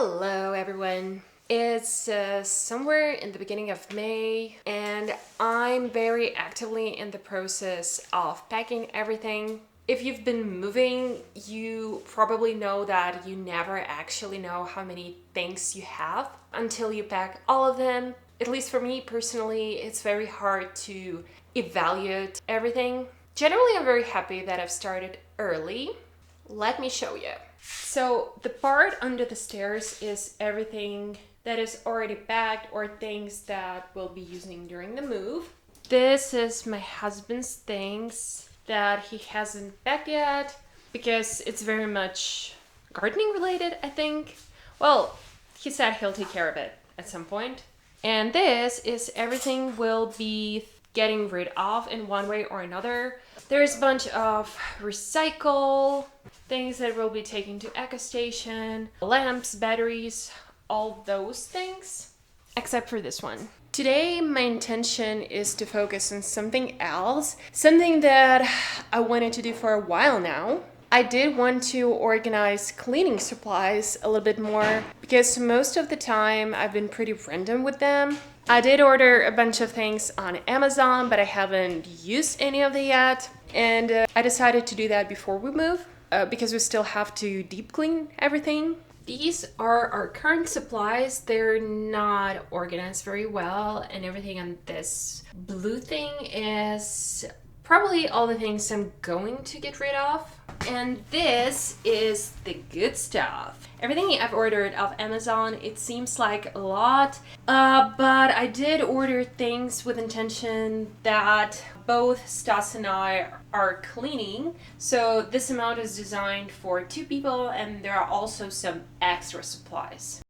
Hello everyone. It's somewhere in the beginning of May and I'm very actively in the process of packing everything. If you've been moving, you probably know that you never actually know how many things you have until you pack all of them. At least for me personally, it's very hard to evaluate everything. Generally, I'm very happy that I've started early. Let me show you. So the part under the stairs is everything that is already packed or things that we'll be using during the move. This is my husband's things that he hasn't packed yet because it's very much gardening related, I think. Well, he said he'll take care of it at some point. And this is everything we'll be getting rid of in one way or another. There's a bunch of recycle things that we'll be taking to Eco Station, lamps, batteries, all those things, except for this one. Today, my intention is to focus on something else, something that I wanted to do for a while now. I did want to organize cleaning supplies a little bit more because most of the time I've been pretty random with them. I did order a bunch of things on Amazon, but I haven't used any of them yet. And I decided to do that before we move because we still have to deep clean everything. These are our current supplies. They're not organized very well, and everything on this blue thing is probably all the things I'm going to get rid of. And this is the good stuff. Everything I've ordered off Amazon, it seems like a lot, but I did order things with intention that both Stas and I are cleaning. So this amount is designed for 2 people, and there are also some extra supplies.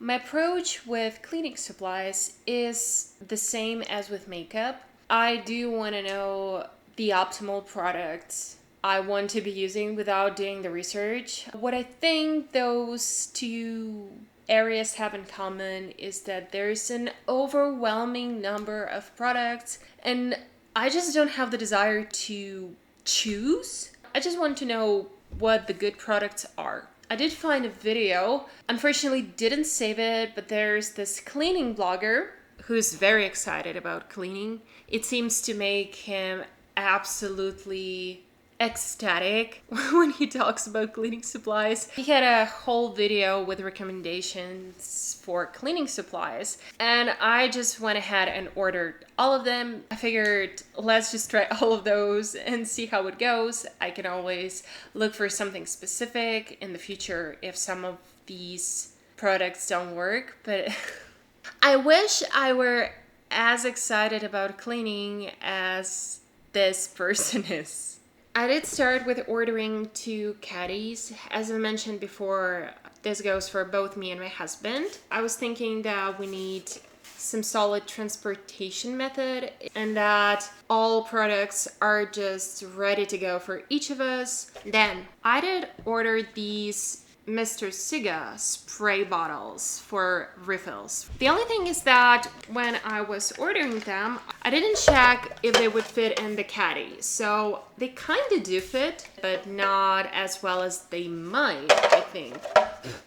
My approach with cleaning supplies is the same as with makeup. I do want to know the optimal products I want to be using without doing the research. What I think those two areas have in common is that there's an overwhelming number of products, and I just don't have the desire to choose. I just want to know what the good products are. I did find a video, unfortunately didn't save it, but there's this cleaning blogger who's very excited about cleaning. It seems to make him absolutely ecstatic when he talks about cleaning supplies. He had a whole video with recommendations for cleaning supplies, and I just went ahead and ordered all of them. I figured let's just try all of those and see how it goes. I can always look for something specific in the future if some of these products don't work, but I wish I were as excited about cleaning as this person is. I did start with ordering 2 caddies. As I mentioned before, this goes for both me and my husband. I was thinking that we need some solid transportation method and that all products are just ready to go for each of us. Then I did order these MR.SIGA spray bottles for refills. The only thing is that when I was ordering them, I didn't check if they would fit in the caddy. So they kind of do fit, but not as well as they might, I think.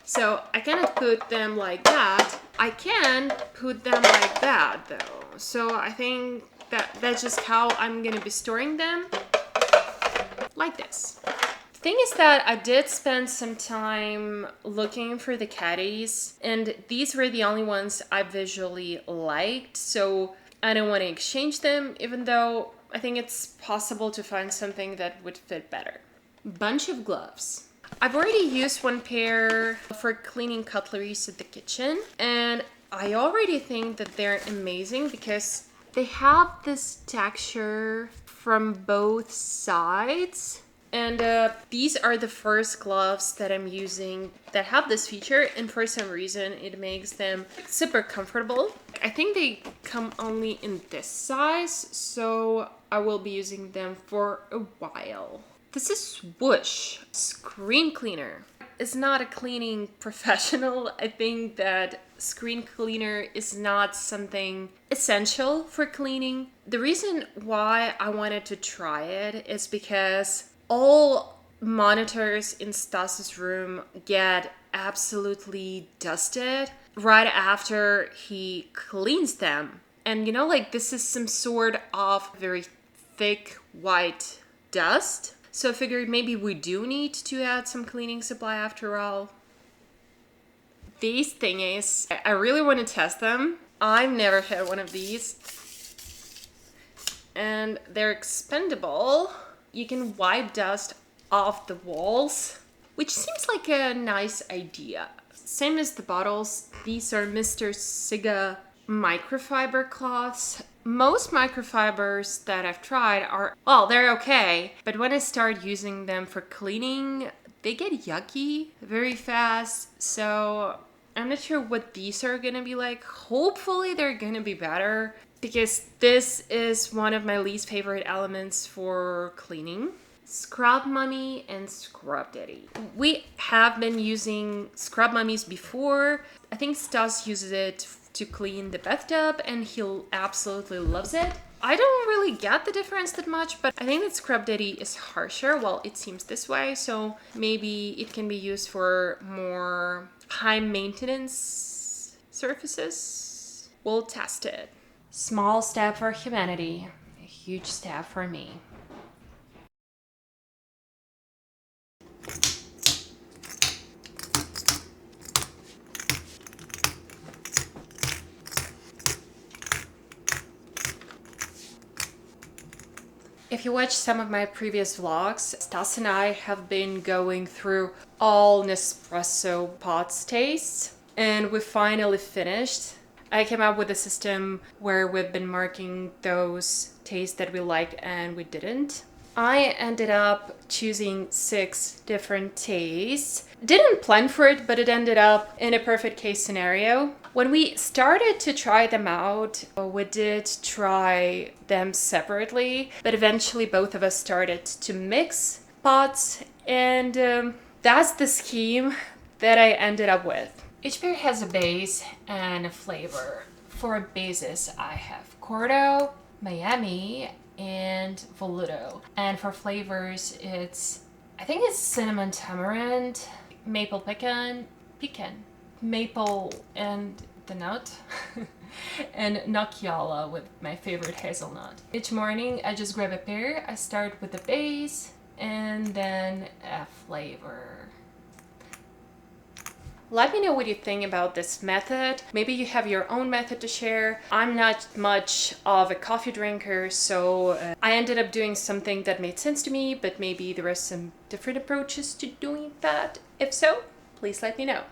So I cannot put them like that. I can put them like that though. So I think that that's just how I'm gonna be storing them, like this. Thing is that I did spend some time looking for the caddies, and these were the only ones I visually liked, so I don't want to exchange them, even though I think it's possible to find something that would fit better. Bunch of gloves. I've already used one pair for cleaning cutleries at the kitchen, and I already think that they're amazing because they have this texture from both sides. And these are the first gloves that I'm using that have this feature, and for some reason it makes them super comfortable. I think they come only in this size, so I will be using them for a while. This is WHOOSH screen cleaner. It's not a cleaning professional. I think that screen cleaner is not something essential for cleaning. The reason why I wanted to try it is because all monitors in Stas's room get absolutely dusted right after he cleans them. And like this is some sort of very thick white dust. So I figured maybe we do need to add some cleaning supply after all. These thingies, I really want to test them. I've never had one of these. And they're expendable. You can wipe dust off the walls, which seems like a nice idea. Same as the bottles, these are MR.SIGA microfiber cloths. Most microfibers that I've tried are, well, they're okay, but when I start using them for cleaning, they get yucky very fast. So I'm not sure what these are gonna be like. Hopefully they're gonna be better, because this is one of my least favorite elements for cleaning. Scrub Mummy and Scrub Daddy. We have been using Scrub Mummies before. I think Stas uses it to clean the bathtub and he absolutely loves it. I don't really get the difference that much, but I think that Scrub Daddy is harsher. Well, it seems this way, so maybe it can be used for more high maintenance surfaces. We'll test it. Small step for humanity, a huge step for me. If you watch some of my previous vlogs, Stas and I have been going through all Nespresso pots tastes, and we finally finished. I came up with a system where we've been marking those tastes that we liked and we didn't. I ended up choosing 6 different tastes. Didn't plan for it, but it ended up in a perfect case scenario. When we started to try them out, we did try them separately, but eventually both of us started to mix pots, and that's the scheme that I ended up with. Each beer has a base and a flavor. For bases, I have Cordo, Miami, and Voluto. And for flavors, I think it's cinnamon tamarind, maple pecan, maple and the nut, and Nokiala with my favorite hazelnut. Each morning, I just grab a pair. I start with the base and then a flavor. Let me know what you think about this method. Maybe you have your own method to share. I'm not much of a coffee drinker, so I ended up doing something that made sense to me, but maybe there are some different approaches to doing that. If so, please let me know.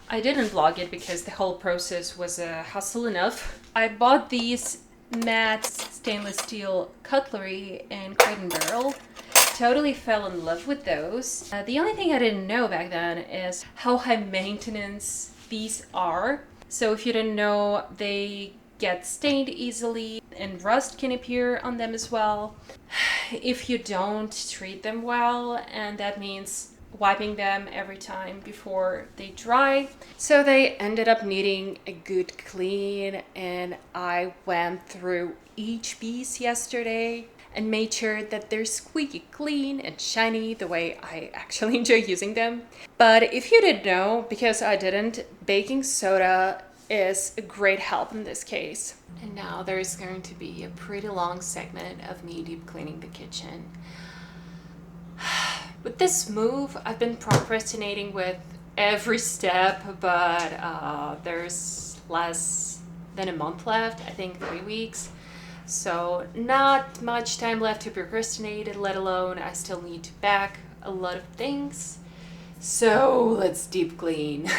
I didn't vlog it because the whole process was a hassle enough. I bought these matte stainless steel cutlery in Crate and Barrel. Totally fell in love with those. The only thing I didn't know back then is how high maintenance these are. So if you didn't know, they get stained easily and rust can appear on them as well if you don't treat them well, and that means wiping them every time before they dry. So they ended up needing a good clean, and I went through each piece yesterday and made sure that they're squeaky clean and shiny the way I actually enjoy using them. But if you didn't know, because I didn't, baking soda is a great help in this case. And now there's going to be a pretty long segment of me deep cleaning the kitchen. With this move, I've been procrastinating with every step, but there's less than a month left, I think 3 weeks. So not much time left to procrastinate, let alone I still need to pack a lot of things. So let's deep clean.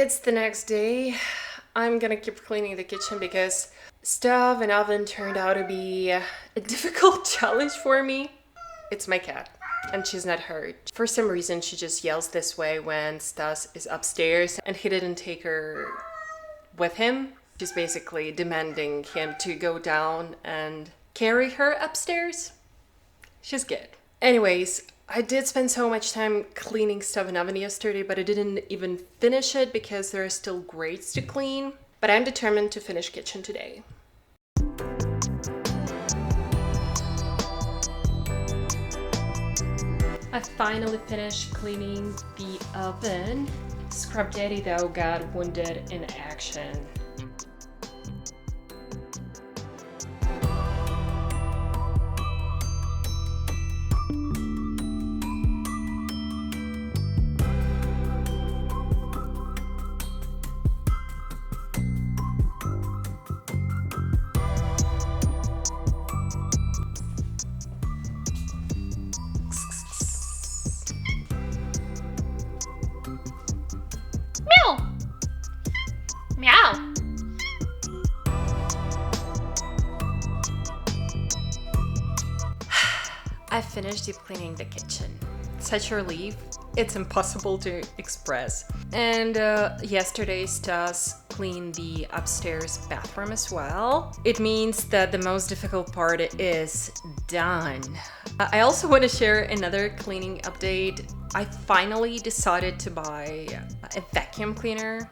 It's the next day. I'm gonna keep cleaning the kitchen because stove and oven turned out to be a difficult challenge for me. It's my cat, and she's not hurt. For some reason, she just yells this way when Stas is upstairs and he didn't take her with him. She's basically demanding him to go down and carry her upstairs. She's good. Anyways, I did spend so much time cleaning stove and oven yesterday, but I didn't even finish it because there are still grates to clean. But I'm determined to finish kitchen today. I finally finished cleaning the oven. Scrub Daddy though got wounded in action. Meow! I finished deep cleaning the kitchen. Such a relief. It's impossible to express. And yesterday Stas cleaned the upstairs bathroom as well. It means that the most difficult part is done. I also want to share another cleaning update. I finally decided to buy a vacuum cleaner.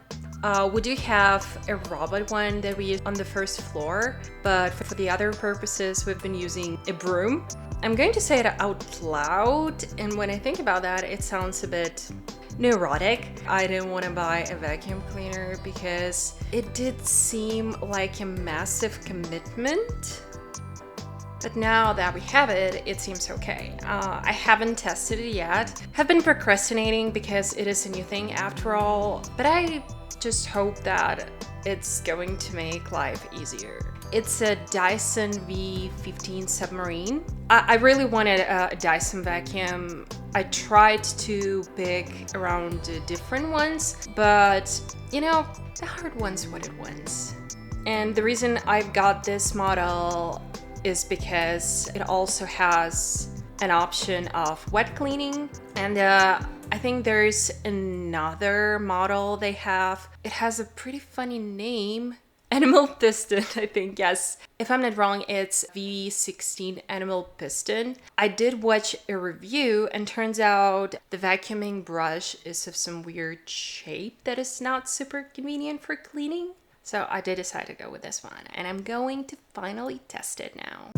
We do have a robot one that we use on the first floor, but for the other purposes, we've been using a broom. I'm going to say it out loud, and when I think about that, it sounds a bit neurotic. I didn't want to buy a vacuum cleaner because it did seem like a massive commitment. But now that we have it, it seems okay. I haven't tested it yet. Have been procrastinating because it is a new thing after all, but I just hope that it's going to make life easier. It's a Dyson V15 submarine. I really wanted a Dyson vacuum. I tried to pick around different ones, but you know, the hard one's what it wants. And the reason I've got this model is because it also has an option of wet cleaning, and I think there's another model they have. It has a pretty funny name. Animal Piston, I think, yes. If I'm not wrong, it's V16 Animal Piston. I did watch a review and turns out the vacuuming brush is of some weird shape that is not super convenient for cleaning. So I did decide to go with this one, and I'm going to finally test it now.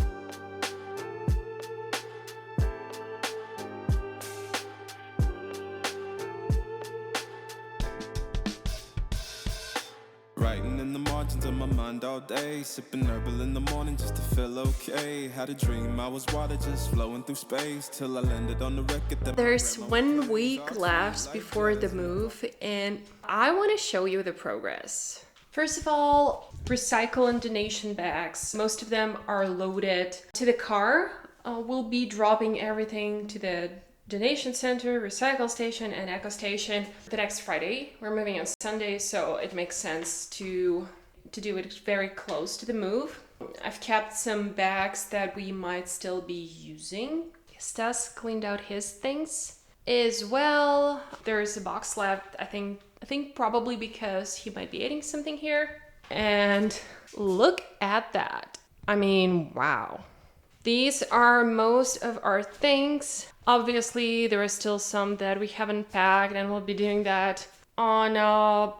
Writing in the margins of my mind all day, sipping herbal in the morning just to feel okay. Had a dream I was water just flowing through space till I landed on the record that there's 1 week left before the move, and I want to show you the progress. First of all, recycle and donation bags. Most of them are loaded to the car. We'll be dropping everything to the donation center, recycle station, and eco station the next Friday. We're moving on Sunday, so it makes sense to do it very close to the move. I've kept some bags that we might still be using. Stas cleaned out his things as well. There's a box left, I think probably because he might be eating something here. And look at that. I mean, wow. These are most of our things. Obviously, there are still some that we haven't packed, and we'll be doing that on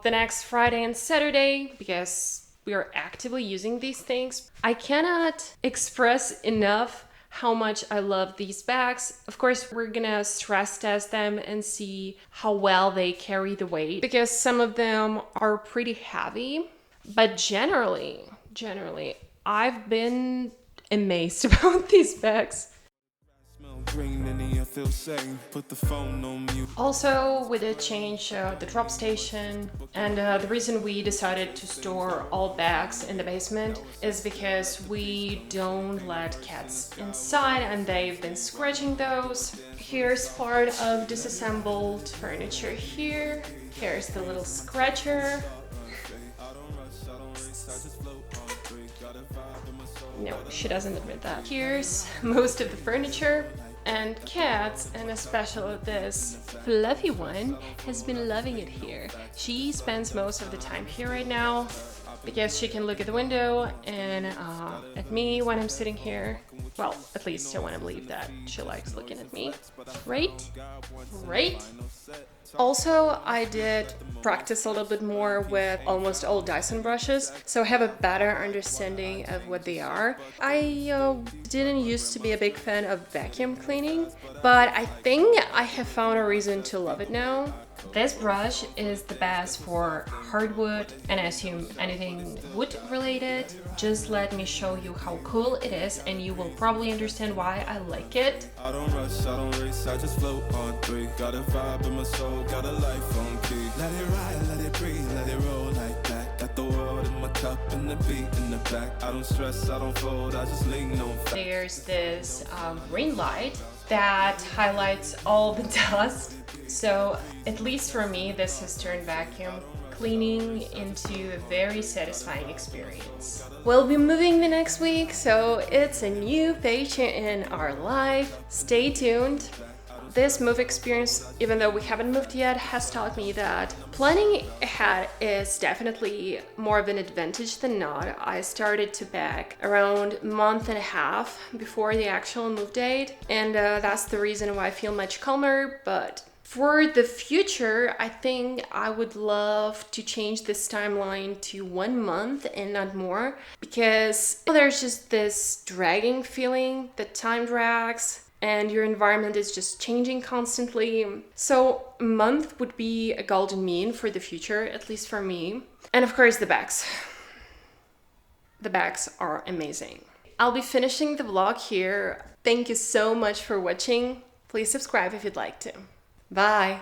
the next Friday and Saturday because we are actively using these things. I cannot express enough how much I love these bags. Of course, we're gonna stress test them and see how well they carry the weight because some of them are pretty heavy, but generally, I've been amazed about these bags. smell green in the earth feel safe. Put the phone on mute. Also, we did change the drop station, and the reason we decided to store all bags in the basement is because we don't let cats inside and they've been scratching those. Here's part of disassembled furniture here. Here's the little scratcher. No, she doesn't admit that. Here's most of the furniture. And cats, and especially this fluffy one, has been loving it here. She spends most of the time here right now because she can look at the window and at me when I'm sitting here. Well, at least I want to believe that she likes looking at me. Right? Right? Also, I did practice a little bit more with almost all Dyson brushes, so I have a better understanding of what they are. I didn't used to be a big fan of vacuum cleaning, but I think I have found a reason to love it now. This brush is the best for hardwood and I assume anything wood related. Just let me show you how cool it is and you will probably understand why I like it. I don't rush, I don't race, I just float on three. Got a vibe in my soul, got a life on key. Let it ride, let it breathe, let it roll like that. Got the world in my cup and the beat in the back. I don't stress, I don't fold, I just lean on fact. There's this green light that highlights all the dust. So at least for me, this has turned vacuum cleaning into a very satisfying experience. We'll be moving the next week, so it's a new page in our life. Stay tuned. This move experience, even though we haven't moved yet, has taught me that planning ahead is definitely more of an advantage than not. I started to pack around a month and a half before the actual move date, and that's the reason why I feel much calmer. But for the future, I think I would love to change this timeline to 1 month and not more, because there's just this dragging feeling that time drags and your environment is just changing constantly. So a month would be a golden mean for the future, at least for me. And of course, the bags. The bags are amazing. I'll be finishing the vlog here. Thank you so much for watching. Please subscribe if you'd like to. Bye.